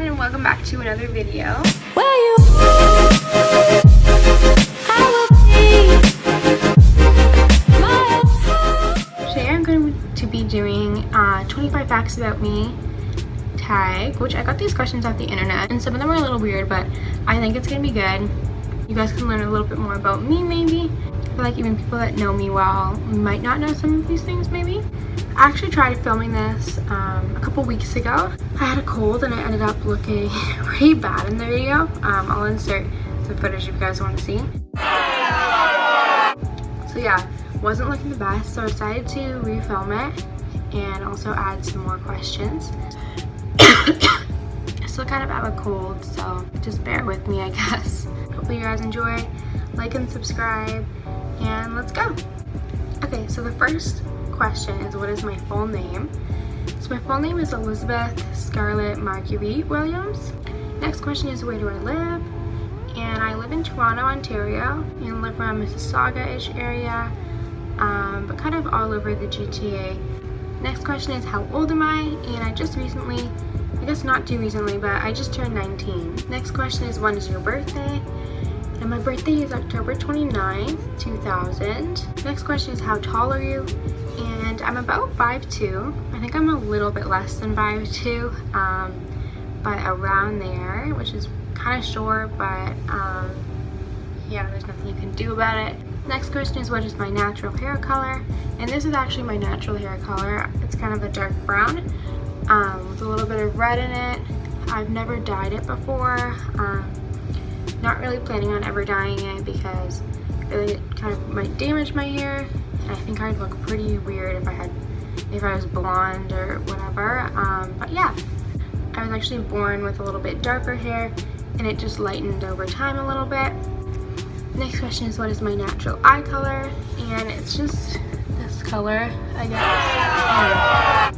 everyone, and welcome back to another video. Today I'm going to be doing 25 facts about me tag, which I got these questions off the internet, and some of them are a little weird, but I think it's gonna be good. You guys can learn a little bit more about me, maybe. I feel like even people that know me well might not know some of these things, maybe. I actually tried filming this a couple weeks ago. I had a cold and I ended up looking pretty bad in the video. I'll insert some footage if you guys want to see. So yeah, wasn't looking the best, so I decided to refilm it and also add some more questions. I still kind of have a cold, so just bear with me, I guess. Hopefully you guys enjoy. Like and subscribe, and let's go. Okay, so the first question is, what is my full name? So my full name is Elizabeth Scarlett Marguerite Williams. Next question is, where do I live? And I live in Toronto, Ontario, and live around Mississauga-ish area, but kind of all over the GTA. Next question is, how old am I? And I just recently, I guess not too recently, but I just turned 19. Next question is, when is your birthday? And my birthday is October 29th, 2000. Next question is, how tall are you? And I'm about 5'2". I think I'm a little bit less than 5'2", but around there, which is kind of short, but yeah, there's nothing you can do about it. Next question is, what is my natural hair color? And this is actually my natural hair color. It's kind of a dark brown with a little bit of red in it. I've never dyed it before. Not really planning on ever dyeing it because I feel like it kind of might damage my hair. And I think I'd look pretty weird if I was blonde or whatever. But yeah, I was actually born with a little bit darker hair, and it just lightened over time a little bit. Next question is, what is my natural eye color? And it's just this color, I guess.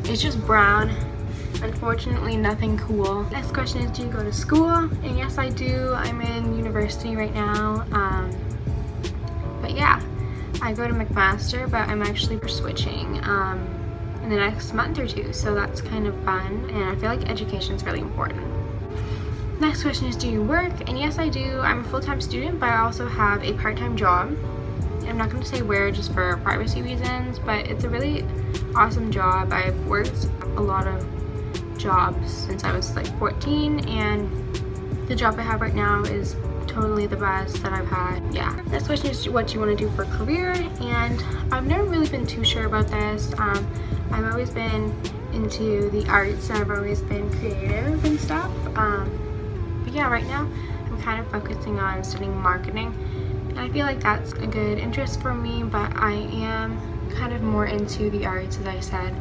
It's just brown. Unfortunately, nothing cool. Next question is, do you go to school? And yes, I do. I'm in university right now. But yeah, I go to McMaster, but I'm actually switching in the next month or two, so that's kind of fun, and I feel like education is really important. Next question is, do you work? And yes, I do. I'm a full-time student, but I also have a part-time job. I'm not going to say where just for privacy reasons, but it's a really awesome job. I've worked a lot of jobs since I was like 14, and the job I have right now is totally the best that I've had. Yeah. Next question is, what you want to do for a career? And I've never really been too sure about this. I've always been into the arts, and I've always been creative and stuff. But yeah, right now I'm kind of focusing on studying marketing, and I feel like that's a good interest for me, but I am kind of more into the arts, as I said.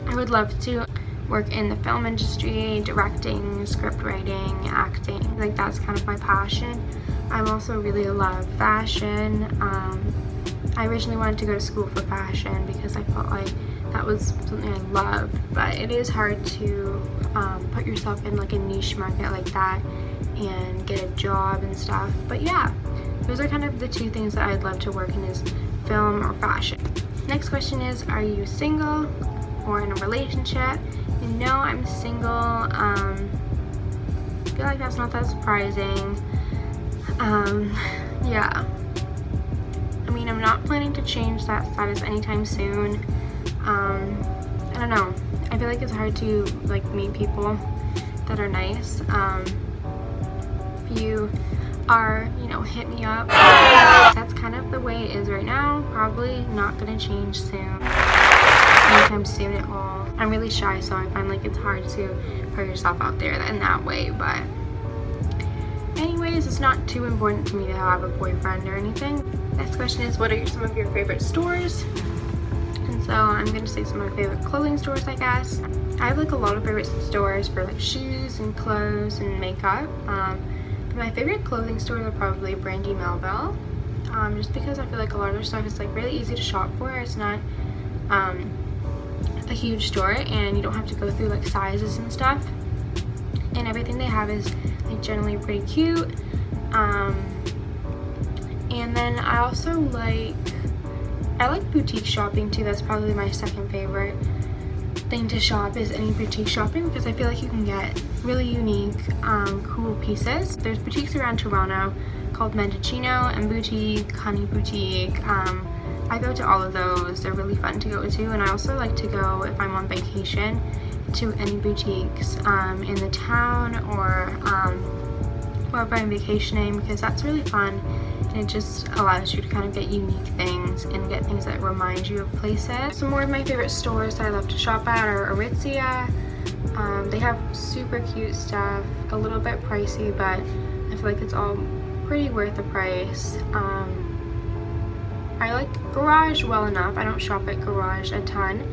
I would love to work in the film industry, directing, script writing, acting. Like, that's kind of my passion. I also really love fashion. I originally wanted to go to school for fashion because I felt like that was something I loved, but it is hard to put yourself in like a niche market like that and get a job and stuff. But yeah, those are kind of the two things that I'd love to work in, is film or fashion. Next question is, are you single or in a relationship? And no, I'm single. I feel like that's not that surprising. Yeah. I mean, I'm not planning to change that status anytime soon. I don't know. I feel like it's hard to like meet people that are nice. If you are, you know, hit me up. That's kind of the way it is right now. Probably not gonna change soon. Anytime soon at all. I'm really shy, so I find like it's hard to put yourself out there in that way, but anyways, it's not too important to me to have a boyfriend or anything. Next question is, what are some of your favorite stores? And so I'm gonna say some of my favorite clothing stores, I guess. I have like a lot of favorite stores for like shoes and clothes and makeup. But my favorite clothing stores are probably Brandy Melville, just because I feel like a lot of their stuff is like really easy to shop for. It's not a huge store, and you don't have to go through like sizes and stuff, and everything they have is like generally pretty cute. And then I also like boutique shopping too. That's probably my second favorite. thing to shop is any boutique shopping, because I feel like you can get really unique, cool pieces. There's boutiques around Toronto called Mendocino and Boutique, Honey Boutique. I go to all of those. They're really fun to go to, and I also like to go, if I'm on vacation, to any boutiques in the town or wherever I'm vacationing, because that's really fun, and it just allows you to kind of get unique things and get things that remind you of places. Some more of my favorite stores that I love to shop at are Aritzia. They have super cute stuff, a little bit pricey, but I feel like it's all pretty worth the price. I like Garage well enough. I don't shop at Garage a ton,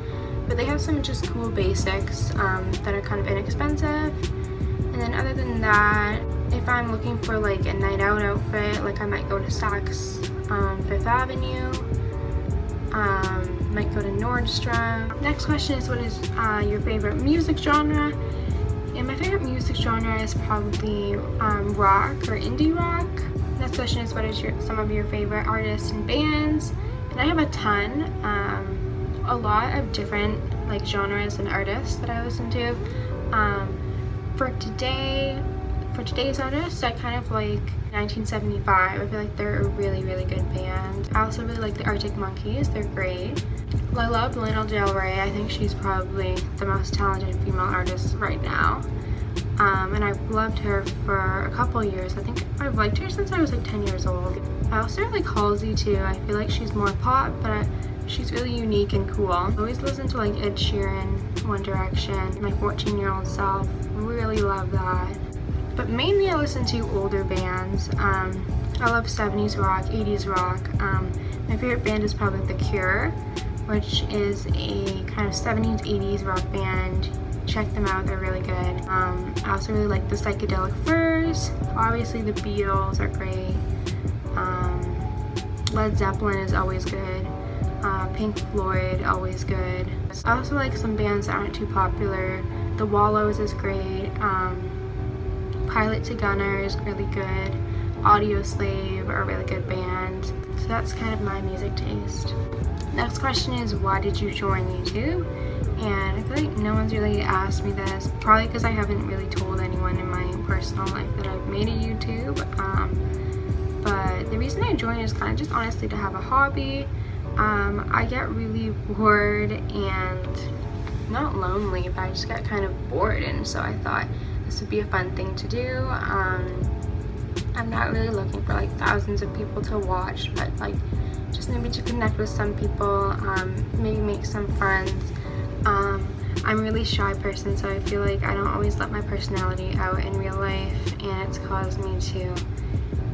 but they have some just cool basics that are kind of inexpensive. And then other than that, if I'm looking for like a night out outfit, like I might go to Saks Fifth Avenue, might go to Nordstrom. Next question is, what is your favorite music genre? And my favorite music genre is probably rock or indie rock. Next question is, what is some of your favorite artists and bands? And I have a ton, a lot of different like genres and artists that I listen to. For today's artists, I kind of like 1975. I feel like they're a really, really good band. I also really like the Arctic Monkeys. They're great. I love Lana Del Rey. I think she's probably the most talented female artist right now. And I've loved her for a couple years. I think I've liked her since I was like 10 years old. I also like Halsey too. I feel like she's more pop, but she's really unique and cool. I always listen to like Ed Sheeran, One Direction, my 14-year-old self. Really love that. But mainly I listen to older bands. I love 70s rock, 80s rock. My favorite band is probably The Cure, which is a kind of 70s, 80s rock band. Check them out, they're really good. I also really like the Psychedelic Furs. Obviously the Beatles are great. Led Zeppelin is always good. Pink Floyd, always good. I also like some bands that aren't too popular. The Wallows is great. Pilot to Gunner is really good. Audio Slave are a really good band. So that's kind of my music taste. Next question is, why did you join YouTube? And I feel like no one's really asked me this, probably because I haven't really told anyone in my personal life that I've made a YouTube. But the reason I joined is kind of just honestly to have a hobby. I get really bored and not lonely, but I just got kind of bored, and so I thought this would be a fun thing to do. I'm not really looking for like thousands of people to watch, but like just maybe to connect with some people, maybe make some friends. I'm a really shy person, so I feel like I don't always let my personality out in real life, and it's caused me to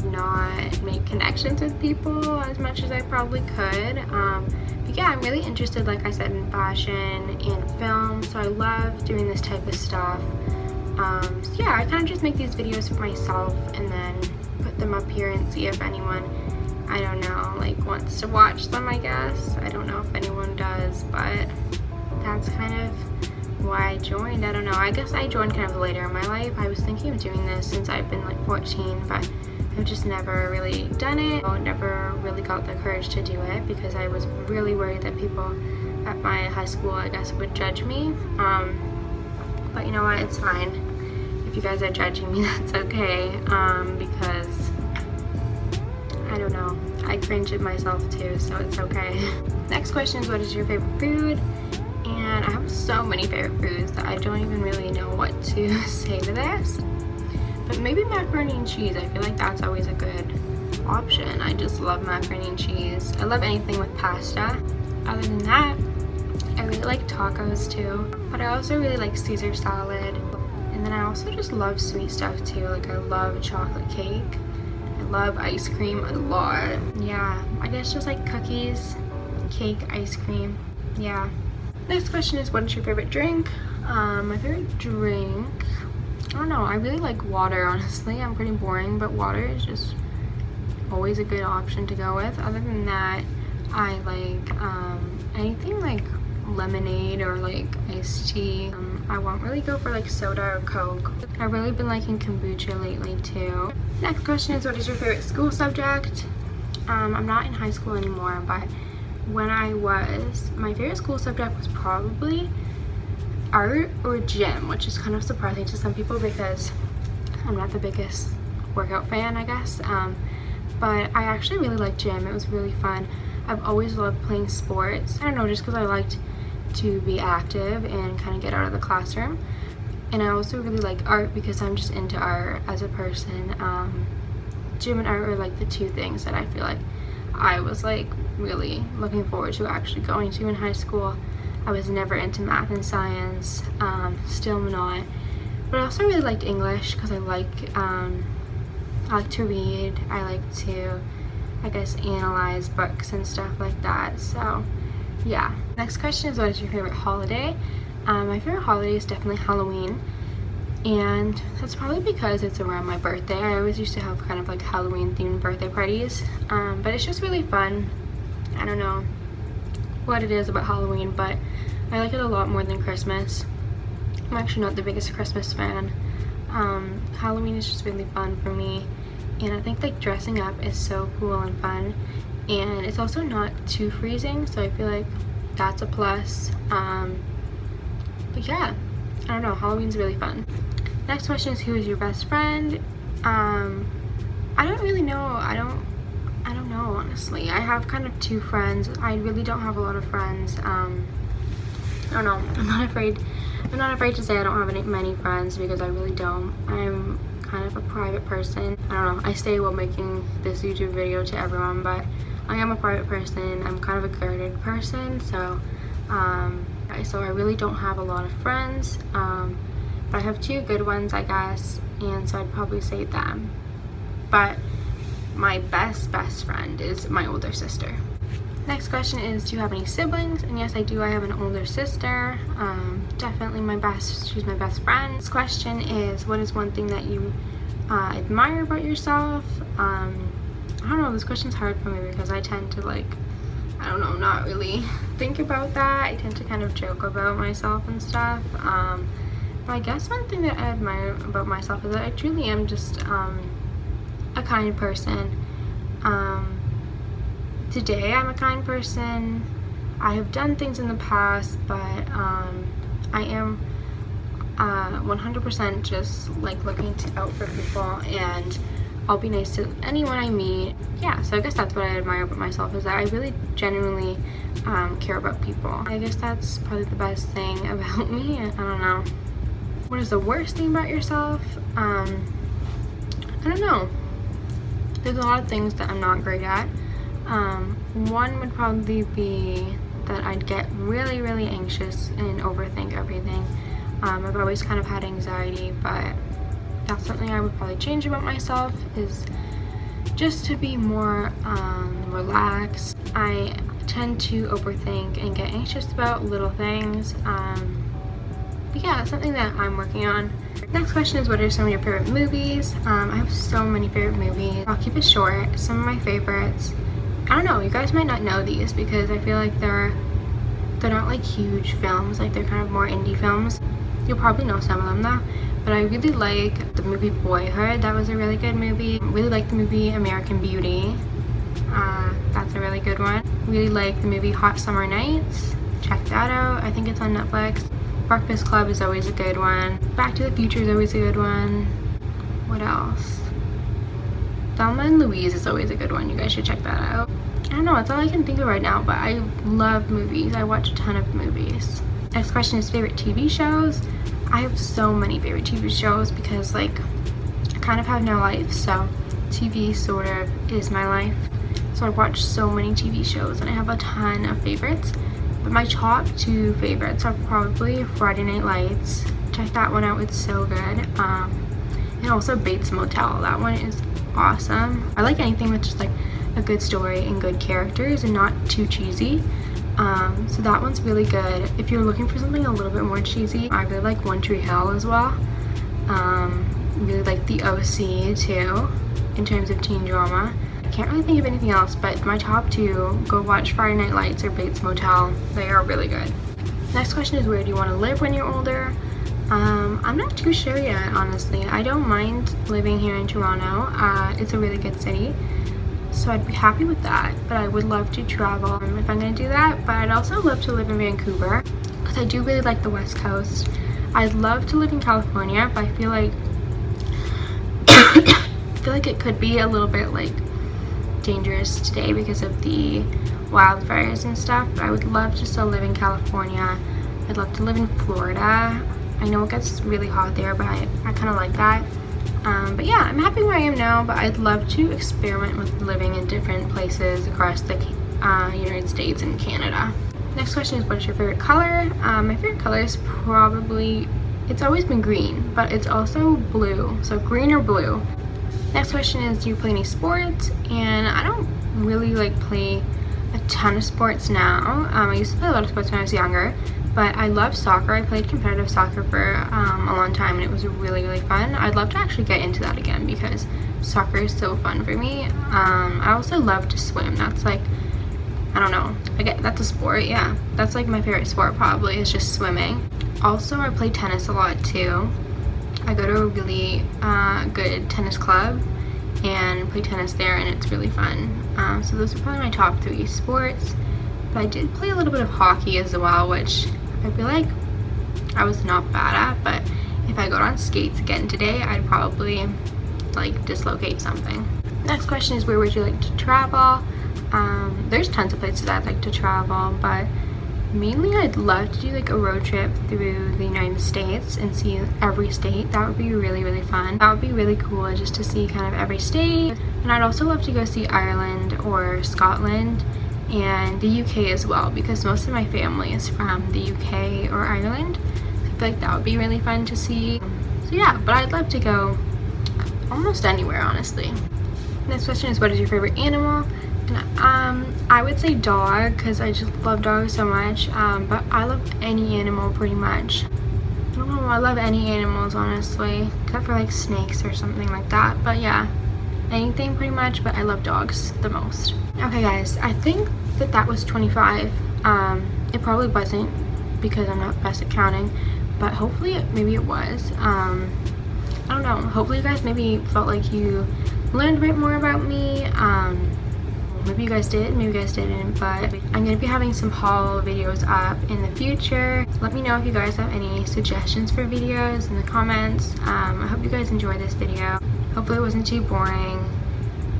not make connections with people as much as I probably could. But yeah, I'm really interested, like I said, in fashion and film, so I love doing this type of stuff. So yeah, I kind of just make these videos for myself and then put them up here and see if anyone, I don't know, like wants to watch them, I guess. I don't know if anyone does, but that's kind of why I joined. I don't know, I guess I joined kind of later in my life. I was thinking of doing this since I've been like 14, but I've just never really done it. I never really got the courage to do it because I was really worried that people at my high school, I guess, would judge me. But you know what, it's fine. If you guys are judging me, that's okay, because I don't know, I cringe at myself too, so it's okay. Next question is, what is your favorite food? And I have so many favorite foods that I don't even really know what to say to this. But maybe macaroni and cheese. I feel like that's always a good option. I just love macaroni and cheese. I love anything with pasta. Other than that, I really like tacos too. But I also really like Caesar salad. And then I also just love sweet stuff too. Like I love chocolate cake. I love ice cream a lot. Yeah, I guess just like cookies, cake, ice cream. Yeah. Next question is, what is your favorite drink? My favorite drink, I don't know, I really like water, honestly. I'm pretty boring, but water is just always a good option to go with. Other than that, I like anything like lemonade or like iced tea. I won't really go for like soda or Coke. I've really been liking kombucha lately too. Next question is, what is your favorite school subject? I'm not in high school anymore, but when I was, my favorite school subject was probably art or gym, which is kind of surprising to some people because I'm not the biggest workout fan, I guess. But I actually really like gym. It was really fun. I've always loved playing sports. I don't know, just because I liked to be active and kind of get out of the classroom. And I also really like art because I'm just into art as a person. Gym and art are like the two things that I feel like I was like really looking forward to actually going to in high school. I was never into math and science, still not. But I also really liked English because I like to read. I like to, I guess, analyze books and stuff like that. So yeah. Next question is, what is your favorite holiday? My favorite holiday is definitely Halloween, and that's probably because it's around my birthday. I always used to have kind of like Halloween themed birthday parties, but it's just really fun. I don't know what it is about Halloween, but I like it a lot more than Christmas. I'm actually not the biggest Christmas fan. Halloween is just really fun for me, and I think like dressing up is so cool and fun, and it's also not too freezing, so I feel like that's a plus. But yeah, I don't know, Halloween's really fun. Next question is, who is your best friend? I don't really know. I don't know, honestly. I have kind of two friends. I really don't have a lot of friends. I don't know. I'm not afraid to say I don't have many friends because I really don't. I'm kind of a private person. I don't know. I say while making this YouTube video to everyone, but I am a private person. I'm kind of a guarded person, so I really don't have a lot of friends, but I have two good ones, I guess, and so I'd probably say them. But my best friend is my older sister. Next question is, do you have any siblings? And yes, I do. I have an older sister. Definitely she's my best friend. This question is, what is one thing that you admire about yourself? I don't know, this question's hard for me because I tend to like, I don't know, not really think about that. I tend to kind of joke about myself and stuff. But I guess one thing that I admire about myself is that I truly am just a kind person. Today I'm a kind person. I have done things in the past, but I am 100% just like looking out for people, and I'll be nice to anyone I meet. Yeah, so I guess that's what I admire about myself, is that I really genuinely care about people. I guess that's probably the best thing about me. I don't know. What is the worst thing about yourself? I don't know. There's a lot of things that I'm not great at. One would probably be that I'd get really, really anxious and overthink everything. I've always kind of had anxiety, but that's something I would probably change about myself, is just to be more relaxed. I tend to overthink and get anxious about little things. But yeah, that's something that I'm working on. Next question is, what are some of your favorite movies? I have so many favorite movies. I'll keep it short. Some of my favorites, I don't know, you guys might not know these because I feel like they're not like huge films, like they're kind of more indie films. You'll probably know some of them though. But I really like the movie Boyhood. That was a really good movie. Really like the movie American Beauty. That's a really good one. Really like the movie Hot Summer Nights. Check that out. I think it's on Netflix. Breakfast Club is always a good one. Back to the Future is always a good one. What else? Thelma and Louise is always a good one. You guys should check that out. I don't know, that's all I can think of right now, but I love movies. I watch a ton of movies. Next question is, favorite TV shows? I have so many favorite TV shows because like I kind of have no life, so TV sort of is my life. So I watch so many TV shows and I have a ton of favorites. But my top two favorites are probably Friday Night Lights. Check that one out, it's so good. And also Bates Motel. That one is awesome. I like anything with just like a good story and good characters and not too cheesy. So that one's really good. If you're looking for something a little bit more cheesy, I really like One Tree Hill as well. Really like The OC too, in terms of teen drama. I can't really think of anything else, but my top two, go watch Friday Night Lights or Bates Motel. They are really good. Next question is, where do you want to live when you're older? I'm not too sure yet, honestly. I don't mind living here in Toronto. It's a really good city, so I'd be happy with that, but I would love to travel if I'm going to do that. But I'd also love to live in Vancouver because I do really like the West Coast. I'd love to live in California, but I feel like it could be a little bit like dangerous today because of the wildfires and stuff. But I would love to still live in California. I'd love to live in Florida. I know it gets really hot there, but I kind of like that. But yeah, I'm happy where I am now, but I'd love to experiment with living in different places across the United States and Canada. Next question is, what is your favorite color? My favorite color is probably, it's always been green, but it's also blue, so green or blue. Next question is, do you play any sports? And I don't really like play a ton of sports now. I used to play a lot of sports when I was younger, but I love soccer. I played competitive soccer for a long time, and it was really, really fun. I'd love to actually get into that again because soccer is so fun for me. I also love to swim. That's like, I don't know, that's a sport. Yeah, that's like my favorite sport probably, is just swimming. Also, I play tennis a lot too. I go to a really good tennis club and play tennis there, and it's really fun. So those are probably my top 3 sports. But I did play a little bit of hockey as well, which I feel like I was not bad at, but if I got on skates again today, I'd probably like dislocate something. Next question is, where would you like to travel? There's tons of places I'd like to travel, but mainly I'd love to do like a road trip through the United States and see every state. That would be really, really fun. That would be really cool, just to see kind of every state. And I'd also love to go see Ireland or Scotland and the UK as well, because most of my family is from the UK or Ireland. I feel like that would be really fun to see. So yeah, but I'd love to go almost anywhere, honestly. Next question is, what is your favorite animal? And I would say dog, because I just love dogs so much, but I love any animal pretty much. I don't know, I love any animals honestly, except for like snakes or something like that. But yeah, anything pretty much, but I love dogs the most. Okay guys, I think that was 25. It probably wasn't because I'm not best at counting, but hopefully maybe it was. I don't know, hopefully you guys maybe felt like you learned a bit more about me. Maybe you guys did, maybe you guys didn't, but I'm going to be having some haul videos up in the future. Let me know if you guys have any suggestions for videos in the comments. I hope you guys enjoyed this video. Hopefully it wasn't too boring.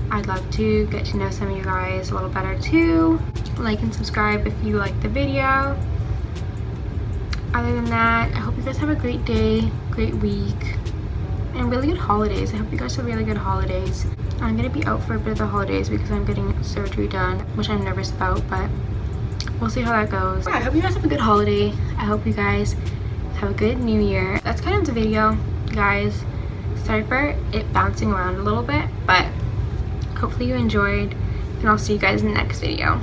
I'd love to get to know some of you guys a little better too. Like and subscribe if you like the video. Other than that, I hope you guys have a great day, great week, and really good holidays. I hope you guys have really good holidays. I'm gonna be out for a bit of the holidays because I'm getting surgery done, which I'm nervous about, but we'll see how that goes. Yeah, I hope you guys have a good holiday. I hope you guys have a good new year. That's kind of the video, guys. Sorry for it bouncing around a little bit, but hopefully you enjoyed, and I'll see you guys in the next video.